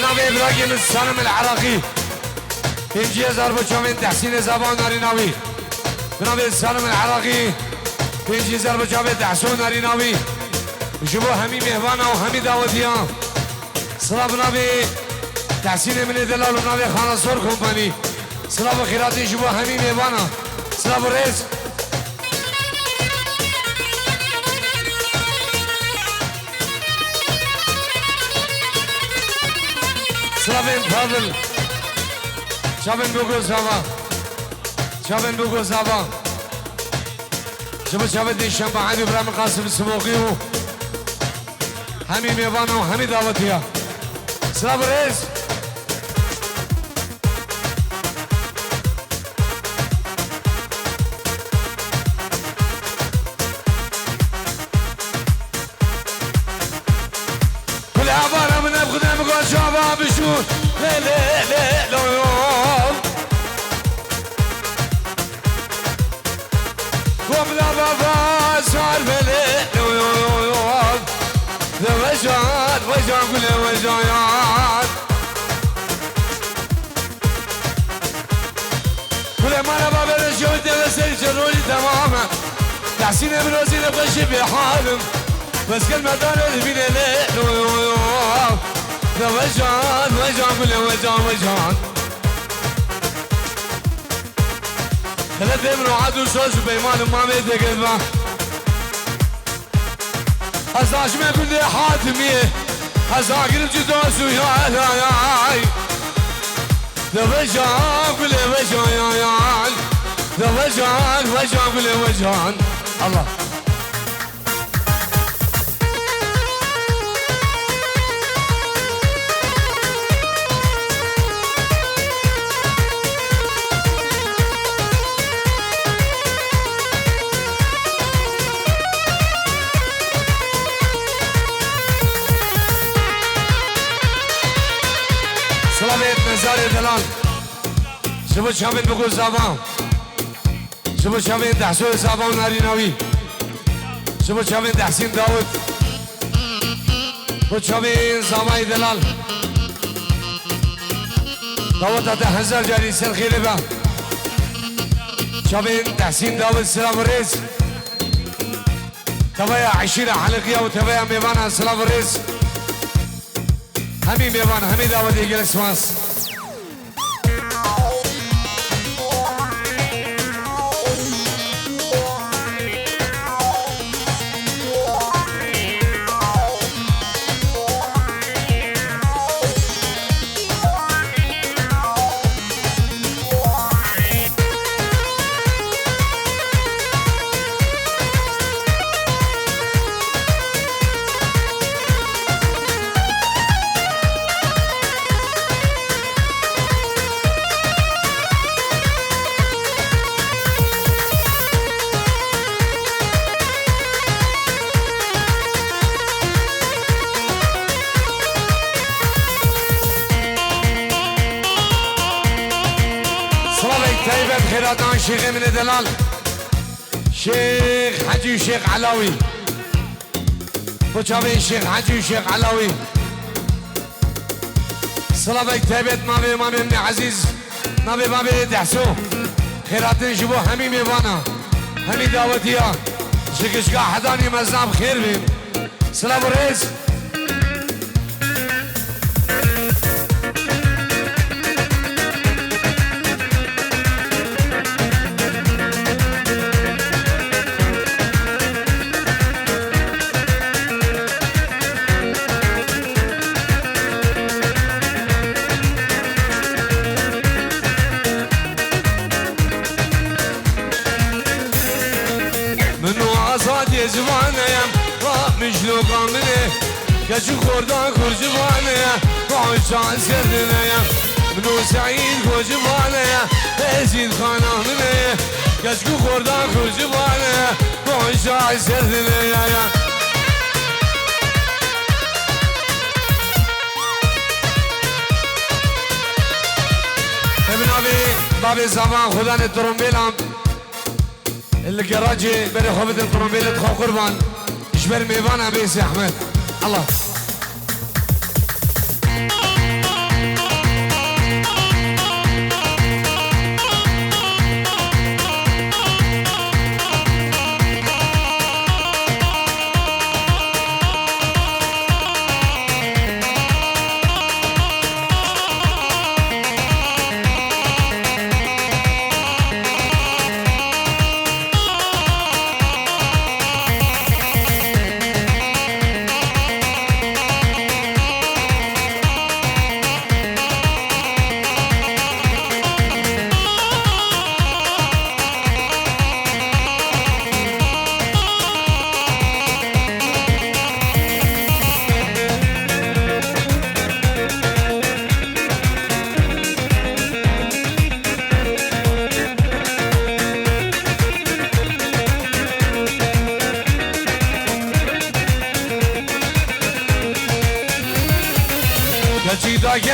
بنابه ابراهیم السالم العراقي 5000 بچاوین تحسین زبان ناریناوی بنابه السالم العراقي 5000 بچاوین تحسون ناریناوی جبو همي مهوانا و همي دعوتيان صلاة بنابه تحسين من دلال بنابه خانصور كومباني صلاة بخيراتي جبو همي مهوانا صلاة برئيس صلاة بن فاضل شابن بوكو زابا شابن بوكو زابا جبو شابن دي شنبه عادي برام قاسم السموقيو همي ميوانا وهمي دعوتيا سلام رئيس كل عبارة من أبغنا بقول شعبها بشوت لا لا لا لا يوم قوم لا بابا صار بلا يوم ذا وجعان وجعان كل وجعان كل ما انا بابا رجعت بسير جرولي تماما تحسين من وزير بغشي بحالم بس كل ما دار البين ليل ذا وجعان وجعان كل وجعان وجعان ثلاثة من وعدوا شوش بيمان ما بيدك البا هزاش ما كل حاتمية هزاقر جدوس ويا لا ياي ذا وجعان كل وجعان ذا وجعان وجعان كل وجعان الله نزار دلال شبو شامل بقول زبان شبو شامل تحسين زبان ناريناوي شبو شامل تحسين داود شبو شامل زبان دلال داود هذا هزار جاري سر خير با شامل تحسين داود سلام الرئيس تبايا 20 حلقية وتبايا ميوانا سلام الرئيس همي ميوانا همي داود يجيلك سماس خيراتان شيخ من دلال شيخ حجي وشيخ علاوي وشافي شيخ حجي وشيخ علاوي صلابك تابت مامي من عزيز مامي دحسو خيراتن جبو همي ميوانا همي دعوتيا شيخ شقا حداني مزناب خير بين سلام الرئيس مجلوقا مني كشو خوردان خرجبانيا وعشان سردنيا منو سعيد خرجبانيا بزيد خانا مني كشو خوردان خرجبانيا وعشان سردنيا ابن ابي بابي زمان خدان الترمبيلام الجراجي بري خوبة الترمبيل تخو قربان اشبر ميفانا بيسي احمد الله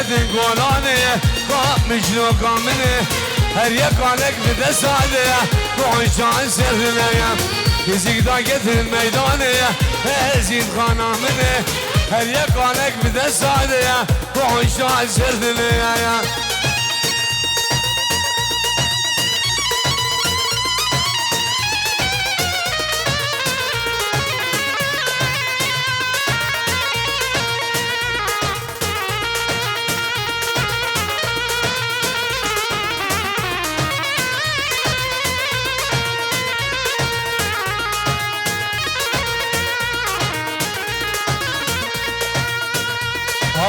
دن گولانه مجنو کامنه هر یک آلک بده ساده بوشان سرنه فیزیک دا گتر میدانه زین خانه منه هر یک آلک بده ساده بوشان سرنه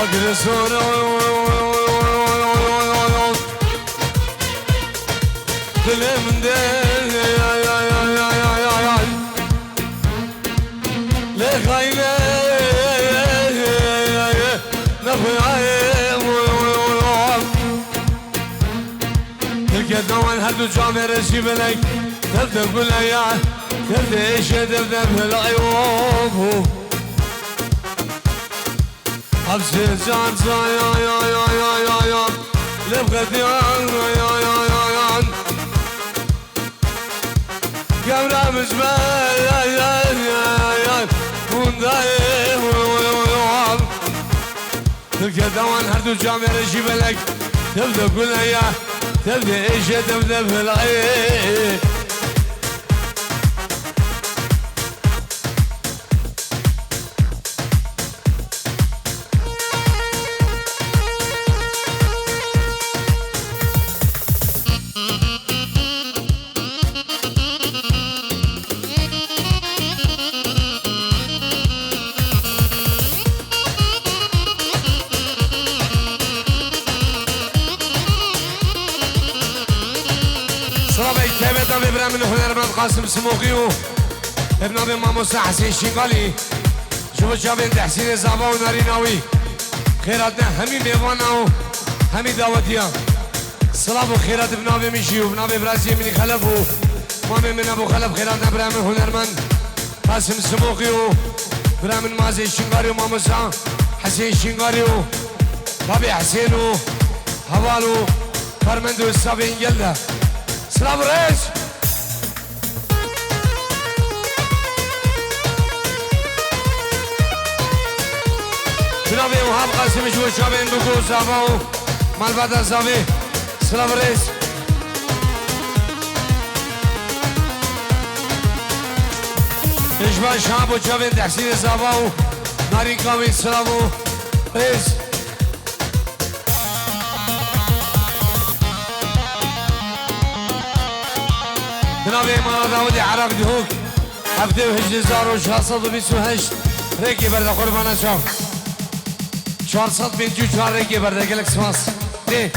Agresor dilimde le gayne nefayım Türkiye davan her du cami resibelek Tevde gülaya Tevde eşe tevde felayım Hapsi cansa ya ya ya ya ya ya Lebged yan ya ya ya ya Gevremiz be ya ya ya ya Bundayım Türkiye davan her du cami reşibelek Tevde gülaya Tevde eşe tevde felayım من هنرمند قاسم سموقي ابن ابي ماموس حسين شيقالي شوف جابين تحسين زابا وناريناوي خيراتنا همي ميوانا همي دعوتيا صلاة وخيرات ابن ابي مشي وابن ابي براسي من خلفه مامي من ابو خلف خيراتنا برامن هنرمند قاسم سموقي برامن مازي شيقالي وماموس حسين شيقالي بابي حسين هوالو كارمندو السابين جلده صلاة ورئيس جنابي وهاب قاسم شو شابين بقول زاباو مال بعد زابي سلام رئيس إجماع شعب وشابين تحسين زاباو نارين كامل سلامو رئيس جنابي مال داودي عراق دهوك هفته وهجد زارو شاصد وبيسو هشت ريكي برده قربانا شاف 454 ريكي برده قلق سماس ليه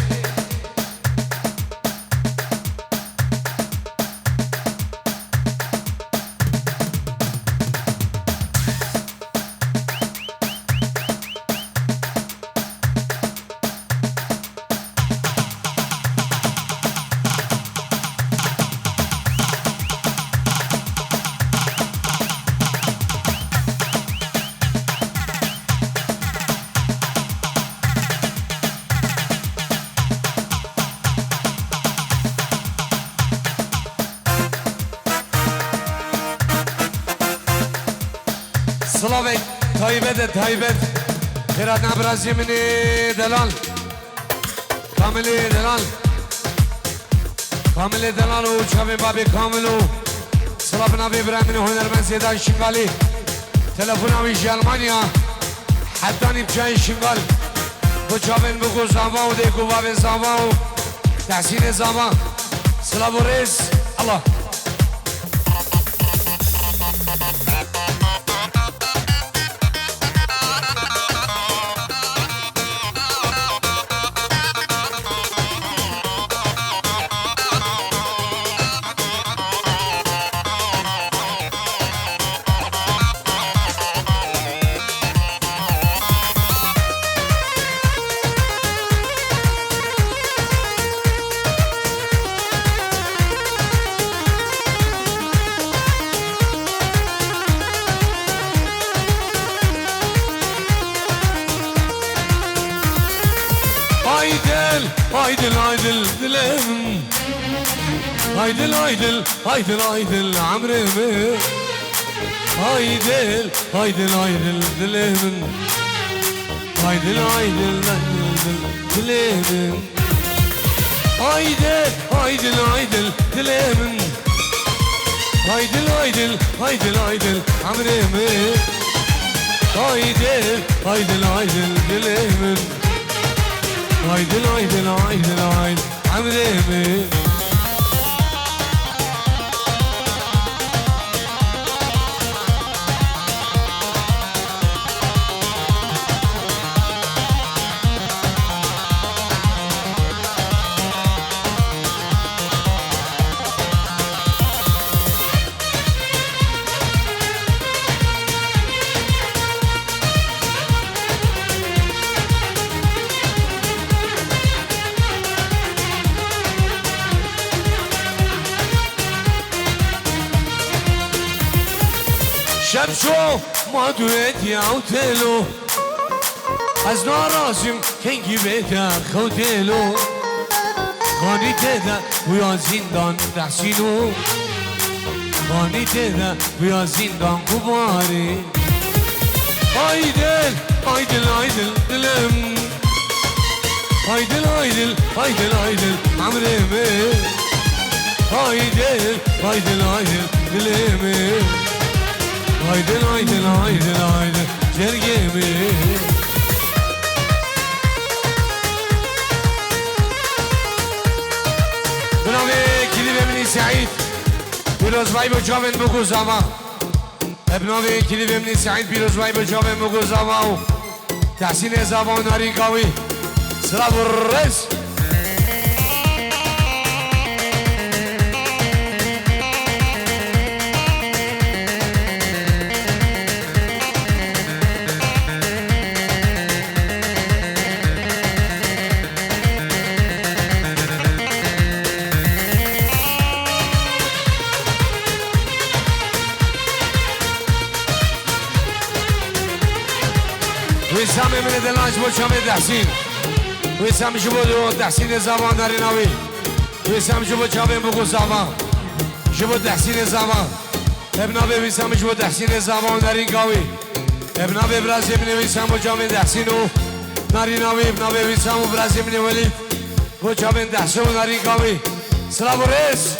سلامك طيبت طيبت خيرات نبرازي مني دلال كاملي دلال كاملي دلال وشابي بابي كاملو سلام نبي برامن هنرمند زيدان شنغالي تلفون ويش ألمانيا حتى نبشاي شنغال وشابين بقو زاما وديكو بابي زاما تحسين زاما سلام ورئيس الله Aydel, aydel, aydel dilim. Aydel, aydel, aydel, aydel amrimi. Aydel, aydel, aydel dilim. Aydel, aydel, aydel dilim. Aydel, aydel, aydel dilim. Aydel, aydel, aydel, aydel amrimi. Aydel, aydel, aydel dilim. Aydel, aydel, aydel, aydel amrimi. شو ما دويت يا اوتيلو از نارازم کنگی بهتر خوتیلو خانی تده ویا زندان تحسینو خانی تده ویا زندان گباری آیدل آیدل آیدل دلم آیدل آیدل آیدل آیدل عمرمه آیدل آیدل آیدل دلمه Aydın aydın aydın aydın cergemi بنامه کلیب امنی سعید پیروزبای با جامن بگوزاما ابنامه کلیب امنی سعید پیروزبای با جامن بگوزاما و تحسین زبان ناریکاوی سلام الرئیس ویسام من دلانج با چام تحسین ویسام جو با تحسین زبان داری نوی ویسام جو با چام بگو زبان جو با تحسین زبان ابنابه ویسام جو با تحسین زبان داری گاوی ابنابه برازی من ویسام با چام تحسین و ناری نوی ابنابه ویسام و برازی من ولی با چام تحسین و ناری گاوی سلام رئیس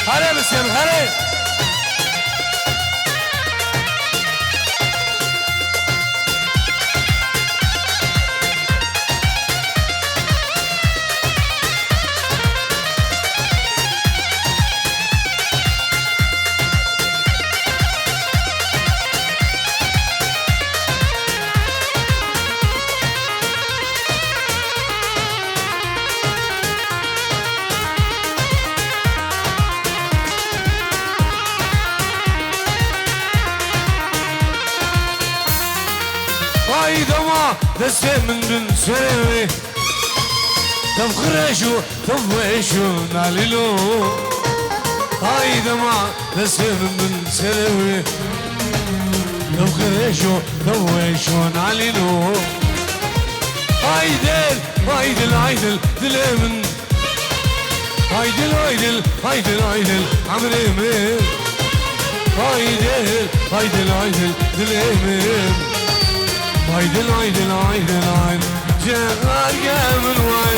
هره بسیم هره دست من بن سوي تفخرشو تفوشو ناليلو هاي دما دست من بن سوي تفخرشو تفوشو ناليلو هايدل هايدل هايدل دلمن هايدل هايدل هايدل هايدل عمري من هايدل هايدل هايدل دلمن Aydın aydın aydın aydın Cehar gelmin vay